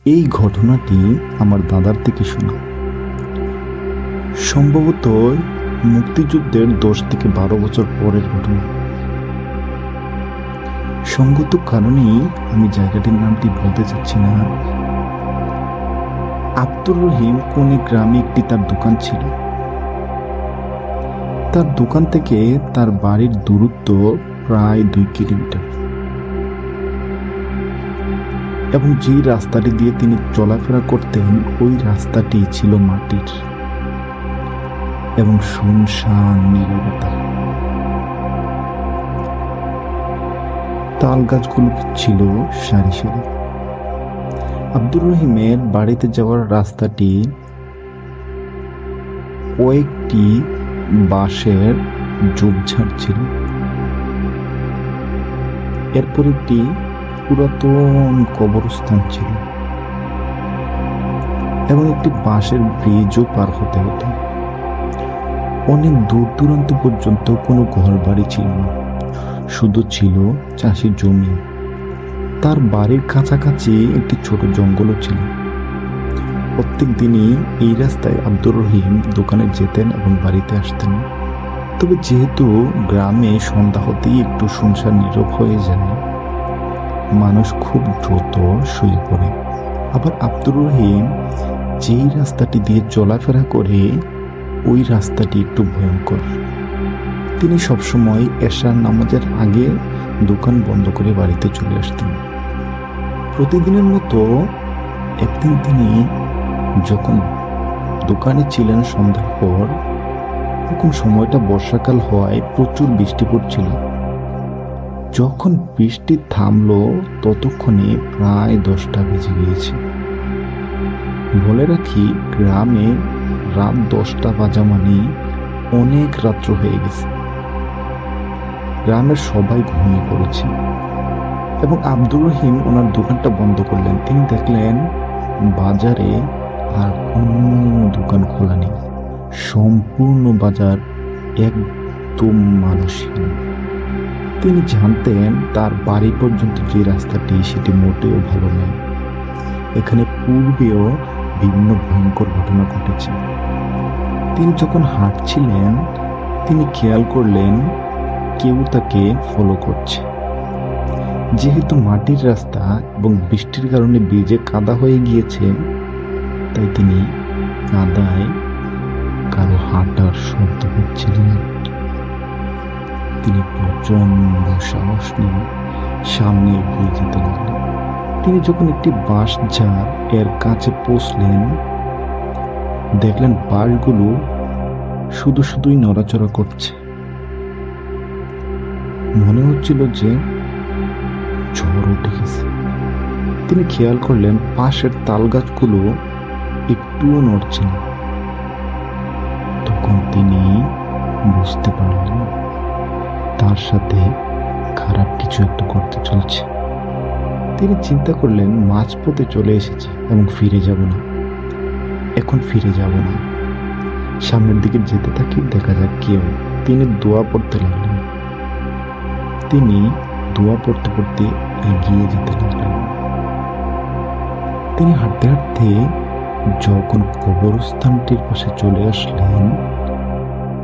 এই ঘটনাটি আমার দাদার থেকে শোনা। সম্ভবত মুক্তিযুদ্ধের 10 থেকে 12 বছর পরের ঘটনা। সঙ্গত কারণেই আমি জায়গাটির নামটি বলতে চাচ্ছি না। আব্দুর রহিম কোন গ্রামে একটি তার দোকান ছিল। তার দোকান থেকে তার বাড়ির দূরত্ব প্রায় 2 কিলোমিটার, এবং যে রাস্তাটি দিয়ে তিনি চলাফেরা করতেন ওই রাস্তাটি ছিল মাটির এবং শুনশান নীরবতা। তাল গাছগুলো ছিল সারি সারি। আব্দুর রহিমের বাড়িতে যাওয়ার রাস্তাটি কয়েকটি বাঁশের ঝোপঝাড় ছিল। এরপর একটি পুরাতন কবরস্থান ছিল এবং একটি বাঁশের ব্রিজও পার হতে হতো। অনেক দূর দূরান্ত পর্যন্ত কোনো ঘর বাড়ি ছিল না, শুধু ছিল চাষের জমি। তার বাড়ির কাছাকাছি একটি ছোট জঙ্গলও ছিল। প্রত্যেক দিনই এই রাস্তায় আব্দুর রহিম দোকানে যেতেন এবং বাড়িতে আসতেন। তবে যেহেতু গ্রামে সন্ধ্যা হতেই একটু শুনশান নীরব হয়ে যায়, মানুষ খুব দ্রুত শুয়ে পড়ে। আবার আব্দুর রহিম যেই রাস্তাটি দিয়ে চলাফেরা করে ওই রাস্তাটি একটু ভয়ঙ্কর। তিনি সবসময় এশার নামাজের আগে দোকান বন্ধ করে বাড়িতে চলে আসতেন। প্রতিদিনের মতো একদিন তিনি যখন দোকানে ছিলেন সন্ধ্যার পর, তখন সময়টা বর্ষাকাল হওয়ায় প্রচুর বৃষ্টি পড়ছিল। যখন বৃষ্টি থামলো ততক্ষণে প্রায় 10টা বেজে গিয়েছে। বলে রাখি, গ্রামে রাত 10টা বাজা মানে অনেক রাত্র হয়ে গেছে। গ্রামের সবাই ঘুমিয়ে পড়েছে এবং আব্দুর রহিম ওনার দোকানটা বন্ধ করলেন। তিনি দেখলেন বাজারে আর কোনো দোকান খোলা নেই। সম্পূর্ণ বাজার একদম মানুষহীন। তিনি জানতেন তার বাড়ি পর্যন্ত যে রাস্তাটি সেটি মোটেও ভালো নয়। এখানে পূর্বেও বিভিন্ন ভয়ঙ্কর ঘটনা ঘটেছে। তিনি যখন হাঁটছিলেন তিনি খেয়াল করলেন কেউ তাকে ফলো করছে। যেহেতু মাটির রাস্তা এবং বৃষ্টির কারণে ভিজে কাদা হয়ে গিয়েছে, তাই তিনি কাদায় কারো হাঁটার শব্দ পাচ্ছিলেন। তিনি প্রচন্ড সাহস নিয়ে সামনে এগিয়ে যেতে লাগলেন। তিনি যখন একটি বাঁশ ঝাড় এর কাছে পৌঁছলেন, দেখলেন বাঁশগুলো শুধুই নড়াচড়া করছে। মনে হচ্ছিল যে ঝড় উঠে গেছে। তিনি খেয়াল করলেন পাশের তাল গাছগুলো একটুও নড়ছে না। তখন তিনি বুঝতে পারলেন তার সাথে খারাপ কিছু একটা করতে চলছে। তিনি চিন্তা করলেন মাঝপথে চলে এসেছি এবং ফিরে যাব না, এখন ফিরে যাব না। সামনের দিকে যেতে থাকি, দেখা যাক কি হয়। তিনি দোয়া পড়তে লাগলেন। তিনি দোয়া পড়তে পড়তে এগিয়ে যেতে লাগলেন। তিনি হাঁটতে হাঁটতে যখন কবরস্থানটির পাশে চলে আসলেন,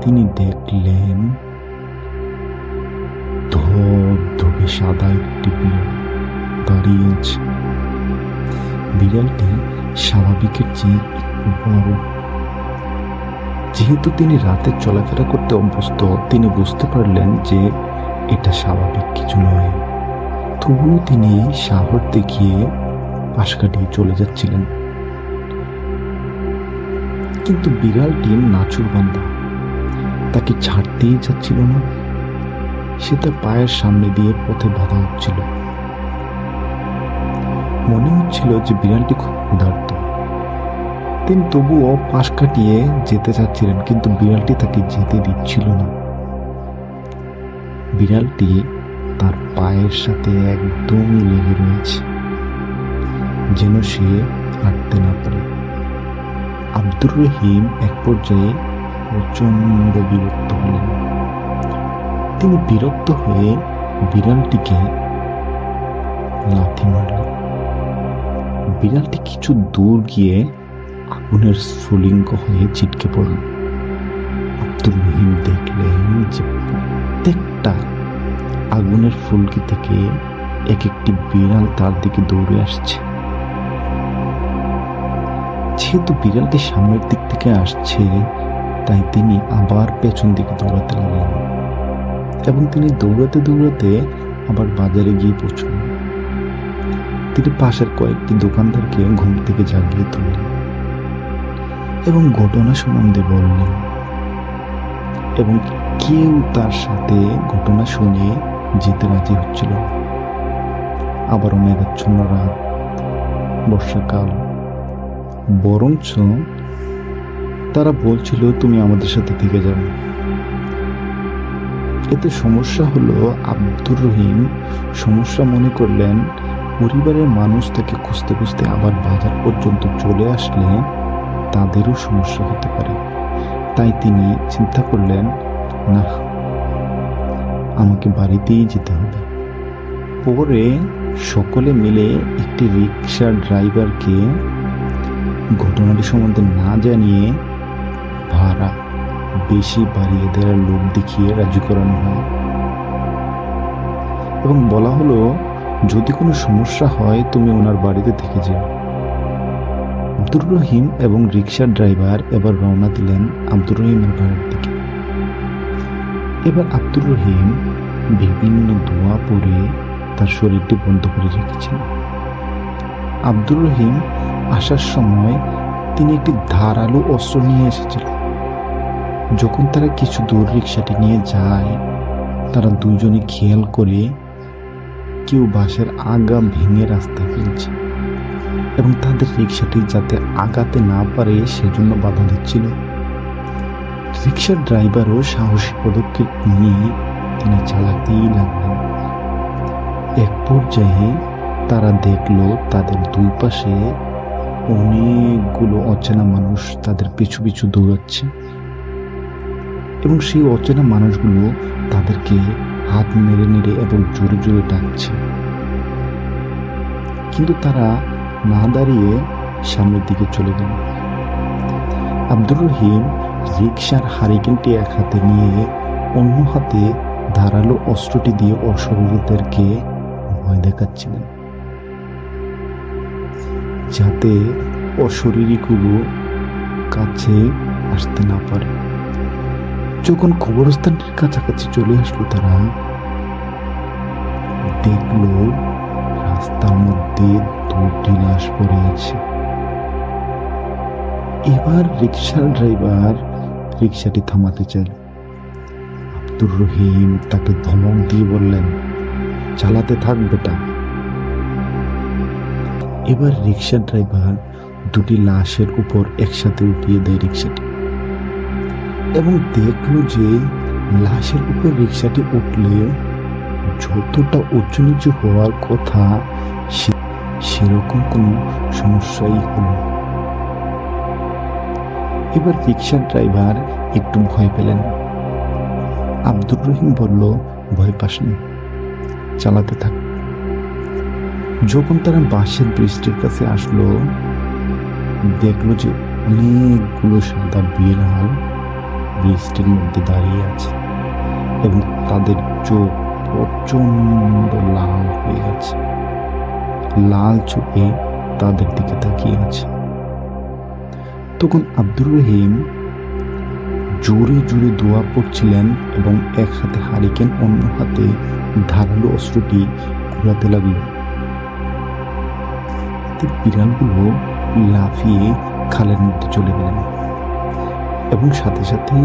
তিনি দেখলেন ধবধবে সাদা একটি বিড়াল দাঁড়িয়ে আছে। বিড়ালটি স্বাভাবিকের চেয়ে একটু বড়। যেহেতু তিনি রাতে চলাফেরা করতে অভ্যস্ত, তিনি বুঝতে পারলেন যে এটা স্বাভাবিক কিছু নয়। তবুও তিনি সাহস দেখিয়ে পাশ কাটিয়ে চলে যাচ্ছিলেন। কিন্তু বিড়ালটি নাছোড়বান্দা, তাকে ছাড়তেই যাচ্ছিল না। সে তার পায়ের সামনে দিয়ে পথে বাধা হচ্ছিল। মনে হচ্ছিল যে বিড়ালটি খুব ক্ষুধার্ত। তিনি তবুও পাশ কাটিয়ে যেতে চাচ্ছিলেন, কিন্তু বিড়ালটি তাকে যেতে দিচ্ছিল না। বিড়ালটি তার পায়ের সাথে একদমই লেগে রয়েছে, যেন সে হাঁটতে না পারে। আব্দুর রহিম এক পর্যায়ে প্রচন্ড বিরক্ত হলেন। তিনি বিরক্ত হয়ে বিড়ালটিকে লাথি মারলেন। বিড়ালটি কিছু দূর গিয়ে আগুনের স্ফুলিঙ্গ হয়ে ছিটকে পড়ল। আব্দুর রহিম দেখলেন যে প্রত্যেকটা আগুনের ফুলকি থেকে এক একটি বিড়াল তার দিকে দৌড়ে আসছে। যেহেতু বিড়ালটি সামনের দিক থেকে আসছে, তাই তিনি আবার পেছন দিকে দৌড়াতে লাগলেন এবং তিনি দৌড়াতে দৌড়াতে আবার বাজারে গিয়ে পৌঁছলেন। তিনি পাশের কয়েকটি দোকানদারকে ঘুম থেকে জাগিয়ে তুললেন এবং ঘটনা সম্বন্ধে বললেন, এবং কেউ তার সাথে ঘটনা শুনে যেতে রাজি হচ্ছিল। আবারও মেঘাচ্ছন্ন রাত, বর্ষাকাল, বরঞ্চ তারা বলছিল তুমি আমাদের সাথে থেকে যাও। এতে সমস্যা হলো, আব্দুর রহিম সমস্যা মনে করলেন পরিবারের মানুষ তাকে খুঁজতে খুঁজতে আবার বাজার পর্যন্ত চলে আসলে তাদেরও সমস্যা হতে পারে। তাই তিনি চিন্তা করলেন, না, আমাকে বাড়িতেই যেতে হবে। পরে সকলে মিলে একটি রিক্সার ড্রাইভারকে ঘটনাটি সম্বন্ধে না জানিয়ে ভাড়া বেশি বাড়িয়ে দেওয়ার লোভ দেখিয়ে রাজি করানো হয় এবং বলা হলো, যদি কোনো সমস্যা হয় তুমি ওনার বাড়িতে থেকে যাও। আব্দুর রহিম এবং রিক্সার ড্রাইভার এবার রওনা দিলেন আব্দুর রহিমের বাড়ির দিকে। এবার আব্দুর রহিম বিভিন্ন দোয়া পড়ে তার শরীরটি বন্ধ করে রেখেছেন। আব্দুর রহিম আসার সময় তিনি একটি ধারালো অস্ত্র নিয়ে এসেছিলেন। যখন তারা কিছু দূর রিক্সাটি নিয়ে যায়, তারা দুইজনে খেয়াল করে কেউ বাঁশের আগা ভেঙে রাস্তায় ফেলছে এবং তাদের রিক্সাটি যাতে আগাতে না পারে সেজন্য বাধা দিচ্ছিল। রিক্সার ড্রাইভারও সাহসী পদক্ষেপ নিয়ে তিনি চালাতেই লাগলেন। এক পর্যায়ে তারা দেখলো তাদের দুই পাশে অনেকগুলো অচেনা মানুষ তাদের পিছু পিছু দৌড়াচ্ছে এবং সেই অচেনা মানুষগুলো তাদেরকে হাত নেড়ে নেড়ে এবং জোরে জোরে ডাকছে। কিন্তু তারা না দাঁড়িয়ে সামনের দিকে চলে গেল। আব্দুর রহিম রিক্সার হারিকেনটি এক হাতে নিয়ে অন্য হাতে ধারালো অস্ত্রটি দিয়ে অশরীরীদেরকে ভয় দেখাচ্ছিলেন, যাতে অশরীরীগুলো কাছে আসতে না পারে। যখন কবরস্থানটির কাছাকাছি চলে আসলো, তারা দেখলো রাস্তার মধ্যে দুটি লাশ পড়ে আছে। এবার রিক্সার ড্রাইভার রিক্সাটি থামাতে চাইল। আব্দুর রহিম তাকে ধমক দিয়ে বললেন, চালাতে থাক বেটা। এবার রিক্সার ড্রাইভার দুটি লাশের উপর একসাথে উঠিয়ে দেয় রিক্সাটি এবং দেখলো যে লাশের উপর রিক্সাটি উঠলে যতটা উঁচু নিচু হওয়ার কথা সেরকম কোনো সমস্যাই হলো। এবার রিক্সার ড্রাইভার একটু ভয় পেলেন। আব্দুর রহিম বলল, ভয় পাস না, চালাতে থাক। যখন তারা বাঁশের ব্রিজটির কাছে আসলো, দেখলো যে অনেকগুলো সাদা বিড়াল ব্রিজটির মধ্যে দাঁড়িয়ে আছে এবং তাদের চোখ প্রচন্ড লাল হয়ে আছে, লাল চোখে তাদের দিকে তাকিয়ে আছে। তখন আব্দুর রহিম জোরে জোরে দোয়া পড়ছিলেন এবং এক হাতে হারিকেন অন্য হাতে ধারালো অস্ত্রটি ঘোরাতে লাগল। বিড়ালগুলো লাফিয়ে খালের মধ্যে চলে গেলেন এবং সাথে সাথে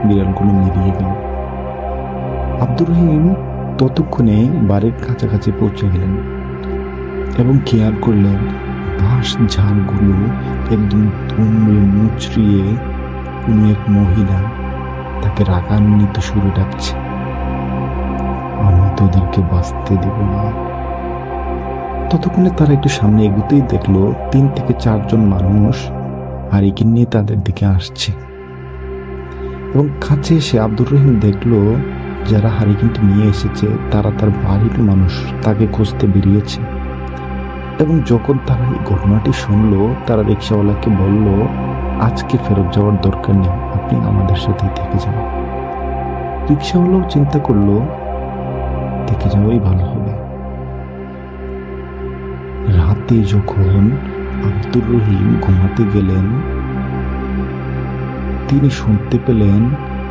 বিড়ালগুলো মিলিয়ে গেল। আব্দুর রহিম ততক্ষণে বাড়ির কাছাকাছি পৌঁছে গেলেন এবং খেয়াল করলেন বাঁশ ঝাড়গুলো একদম দুমড়ে মুচড়িয়ে কোনো এক মহিলা তাকে রাগান্বিত সুরে ডাকছে, আমি তোদেরকে বাঁচতে দেব না। ততক্ষণে তারা একটু সামনে এগুতেই দেখলো 3 থেকে 4 জন মানুষ হারিকেন নিয়ে তাদের দিকে আসছে এবং কাছে এসে আব্দুর রহিম দেখলো যারা হারিকেনটি নিয়ে এসেছে তারা তার বাড়ির মানুষ, তাকে খুঁজতে বেরিয়েছে এবং যখন তারা এই ঘটনাটি শুনলো, তারা রিক্সাওয়ালাকে বলল, আজকে ফেরত যাওয়ার দরকার নেই, আপনি আমাদের সাথেই থেকে যান। রিক্সাওয়ালাও চিন্তা করলো থেকে যাওয়াই ভালো হবে। রাতে যখন আব্দুর রহিম ঘুমাতে গেলেন, তিনি শুনতে পেলেন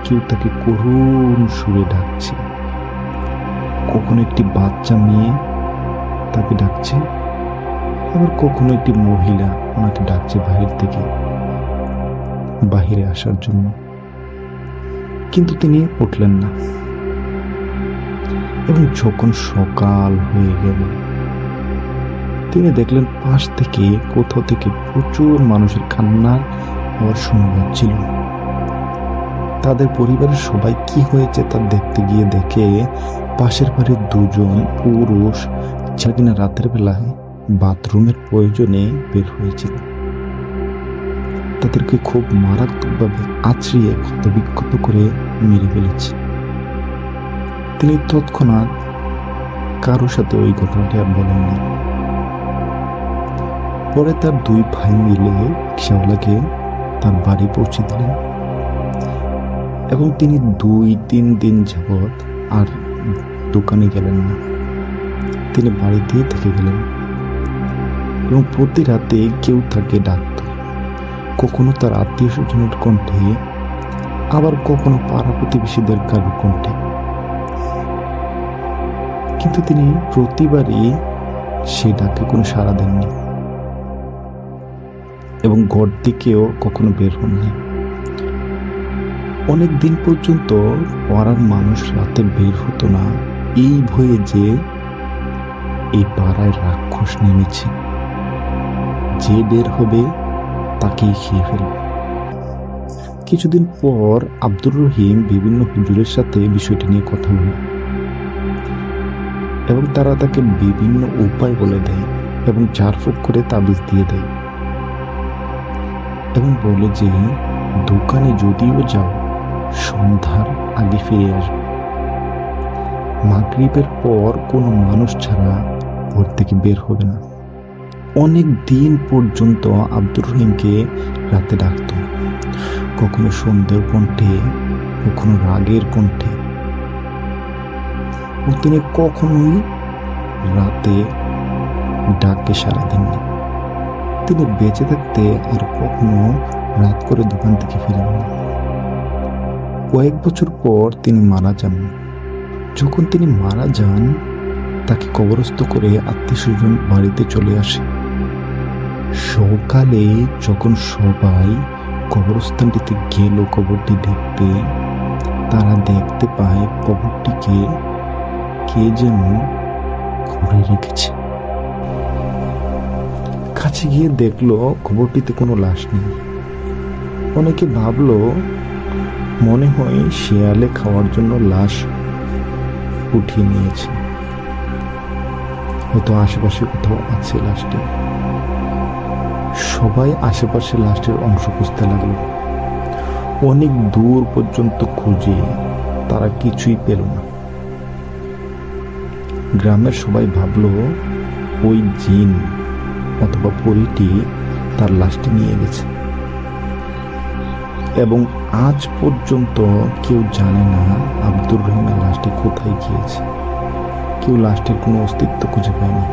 কেউ তাকে করুণ সুরে ডাকছে। কখনো একটি বাচ্চা মেয়ে তাকে ডাকছে, আবার কখনো একটি মহিলা ওনাকে ডাকছে বাহিরে আসার জন্য। কিন্তু তিনি উঠলেন না। এবং যখন সকাল হয়ে গেল, তিনি দেখলেন পাশ থেকে কোথাও থেকে প্রচুর মানুষের কান্নার আওয়াজ শোনা যাচ্ছিল। তাদের পরিবারের সবাই কি হয়েছে তা দেখতে গিয়ে দেখে পাশের বাড়ির দুজন পুরুষ যারা কিনা রাতের বেলায় বাথরুমের প্রয়োজনে বের হয়েছিল, তাদেরকে খুব মারাত্মকভাবে আছড়িয়ে ক্ষতবিক্ষত করে মেরে ফেলেছে। তিনি তৎক্ষণাৎ কারোর সাথে ওই ঘটনাটি আর বলেননি। পরে তার দুই ভাই মিলে রিক্সাওয়ালাকে তার বাড়ি পৌঁছে দিলেন এবং তিনি 2-3 দিন যাবৎ আর দোকানে গেলেন না। তিনি বাড়িতেই থেকে গেলেন এবং প্রতি রাতে কেউ তাকে ডাকত, কখনো তার আত্মীয় স্বজনের কণ্ঠে, আবার কখনো পাড়া প্রতিবেশীদের কারোর কণ্ঠে। কিন্তু তিনি প্রতিবারই সে ডাকে কোনো সাড়া দেননি এবং ঘর থেকেও কখনো বের হননি। অনেক দিন পর্যন্ত পাড়ার মানুষ রাতে বের হতো না, এই ভয়ে যে এই পাড়ায় রাক্ষস নেমেছে, যে বের হবে তাকেই খেয়ে ফেলবে। কিছুদিন পর আব্দুর রহিম বিভিন্ন হুজুরের সাথে বিষয়টি নিয়ে কথা বলে এবং তারা তাকে বিভিন্ন উপায় বলে দেয় এবং ঝাড়ফুঁক করে তাবিজ দিয়ে দেয় এবং বলে যে দোকানে যদিও যাও সন্ধ্যার আগে ফিরে আসবে, মাগরিবের পর কোনো মানুষ ছাড়া ঘর থেকে বের হবে না। অনেক দিন পর্যন্ত আব্দুর রহিমকে রাতে ডাকত, কখনো সন্ধ্যের কণ্ঠে, কখনো রাগের কণ্ঠে। তিনি কখনোই রাতে ডাকে সাড়া দেননি। তিনি বেঁচে থাকতে আর কখনো রাত করে দোকান থেকে ফিরেন না। কয়েক বছর পর তিনি মারা যান। যখন তিনি মারা যান, তাকে কবরস্থ করে আত্মীয় স্বজন বাড়িতে চলে আসে। সকালে যখন সবাই কবরস্থানটিতে গেল কবরটি দেখতে, তারা দেখতে পায় কবরটিকে কে যেন ঘুরে রেখেছে। কাছে গিয়ে দেখলো কবরটিতে কোনো লাশ নেই। অনেকে ভাবলো মনে হয় শেয়ালে খাওয়ার জন্য লাশ উঠিয়ে নিয়েছে, হয়তো আশেপাশে কোথাও আছে লাশটি। সবাই আশেপাশে লাশটির অংশ খুঁজতে লাগলো। অনেক দূর পর্যন্ত খুঁজে তারা কিছুই পেল না। গ্রামের সবাই ভাবলো ওই জিন অথবা পরীটি তার লাশটি নিয়ে গেছে এবং আজ পর্যন্ত কেউ জানে না আব্দুর রহিমের লাশটি কোথায় গিয়েছে। কেউ লাশটির কোনো অস্তিত্ব খুঁজে পায়নি।